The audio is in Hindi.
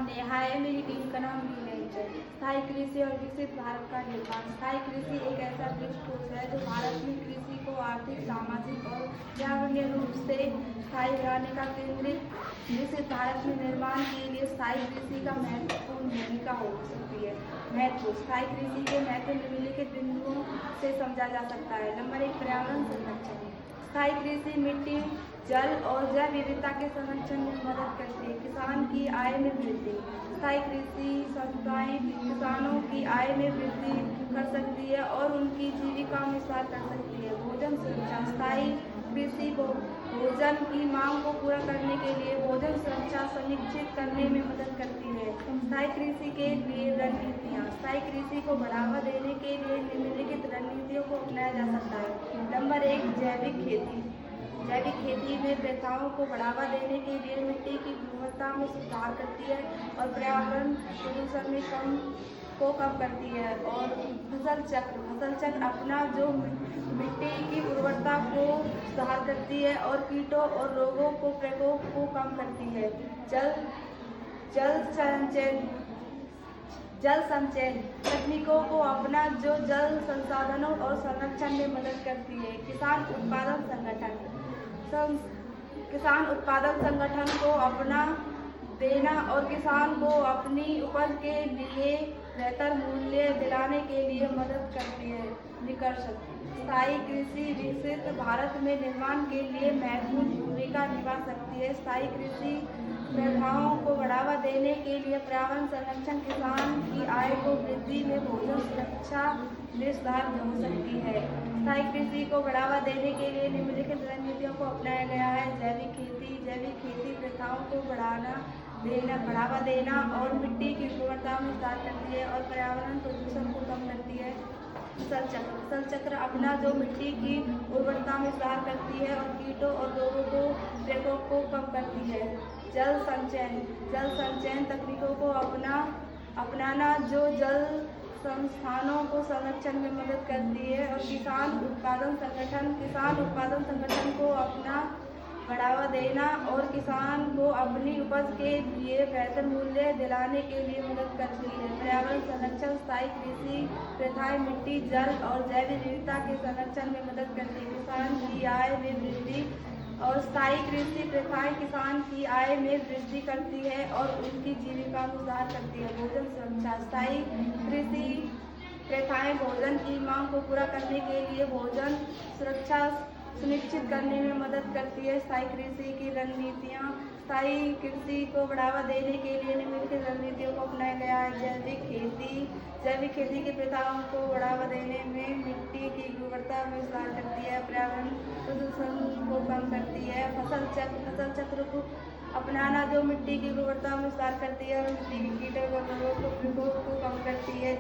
सामने है। मेरी टीम का नाम भी नहीं है। स्थायी कृषि और विकसित भारत का निर्माण। स्थायी कृषि एक ऐसा पृष्ठपोष है जो भारत में कृषि को आर्थिक, सामाजिक और पर्यावरणीय रूप से स्थायी बनाने का केंद्रित। विकसित भारत में निर्माण के लिए स्थायी कृषि का महत्वपूर्ण भूमिका हो सकती है। महत्व। स्थायी कृषि के महत्व निम्नलिखित बिंदुओं से समझा जा सकता है। नंबर 1, पर्यावरण संरक्षण। स्थायी कृषि मिट्टी, जल और जैव विविधता के संरक्षण में मदद करती है। किसान की आय में वृद्धि। स्थायी कृषि संस्थाएं किसानों की आय में वृद्धि कर सकती है और उनकी जीविका में सुधार कर सकती है। भोजन सुरक्षा। स्थायी कृषि को भोजन की मांग को पूरा करने के लिए भोजन सुरक्षा सुनिश्चित करने में मदद करती है। स्थायी कृषि के लिए रणनीतियाँ। स्थायी कृषि को बढ़ावा देने के लिए निम्नलिखित रणनीतियों को अपनाया जा सकता है। नंबर 1, जैविक खेती। जैविक खेती में प्रथाओं को बढ़ावा देने के लिए मिट्टी की गुणवत्ता में सुधार करती है और पर्यावरण प्रदूषण में कम करती है। और फसल चक्र। फसल चक्र अपना जो मिट्टी की उर्वरता को सुधार करती है और कीटों और रोगों को प्रकोप को कम करती है। जल संचयन तकनीकों को अपना जो जल संसाधनों और संरक्षण में मदद करती है। किसान उत्पादन संगठन को अपना देना और किसान को अपनी उपज के लिए बेहतर मूल्य दिलाने के लिए मदद करती है। निष्कर्ष। स्थायी कृषि विकसित भारत में निर्माण के लिए महत्वपूर्ण भूमिका निभा सकती है। स्थायी कृषि प्रथाओं को बढ़ावा देने के लिए पर्यावरण संरक्षण, किसान की आय को वृद्धि में भोजन सुरक्षा में सुधार हो सकती है। स्थायी कृषि को बढ़ावा देने के लिए निम्नलिखित रणनीतियों को अपनाया गया है। जैविक खेती प्रथाओं को बढ़ावा देना और मिट्टी की गुणवत्ता में सुधार करती है और पर्यावरण प्रदूषण को कम करती है। फसल चक्र अपना जो मिट्टी की उर्वरता में सुधार करती है और कीटों और रोगों को प्रकोप को कम करती है। जल संचयन तकनीकों को अपनाना जो जल संस्थानों को संरक्षण में मदद करती है। और किसान उत्पादन संगठन को अपना बढ़ावा देना और किसान को अपनी उपज के लिए बेहतर मूल्य दिलाने के लिए मदद करती है। पर्यावरण संरक्षण। स्थायी कृषि प्रथाएं मिट्टी, जल और जैव विविधता के संरक्षण में मदद करती है। किसान की आय में वृद्धि। और स्थायी कृषि प्रथाएं किसान की आय में वृद्धि करती है और उनकी जीविका में सुधार करती है। भोजन सुरक्षा। स्थायी कृषि प्रथाएं भोजन की मांग को पूरा करने के लिए भोजन सुरक्षा सुनिश्चित करने में मदद करती है। स्थायी कृषि की रणनीतियाँ। स्थायी कृषि को बढ़ावा देने के लिए निम्नलिखित रणनीतियों को अपनाया गया है। जैविक खेती की प्रथाओं को बढ़ावा देने में मिट्टी की गुणवत्ता में सुधार करती है, पर्यावरण प्रदूषण को कम करती है। फसल चक्र को अपनाना जो मिट्टी की गुणवत्ता में सुधार करती है और मिट्टी के कीटों और रोगों को कम करती है।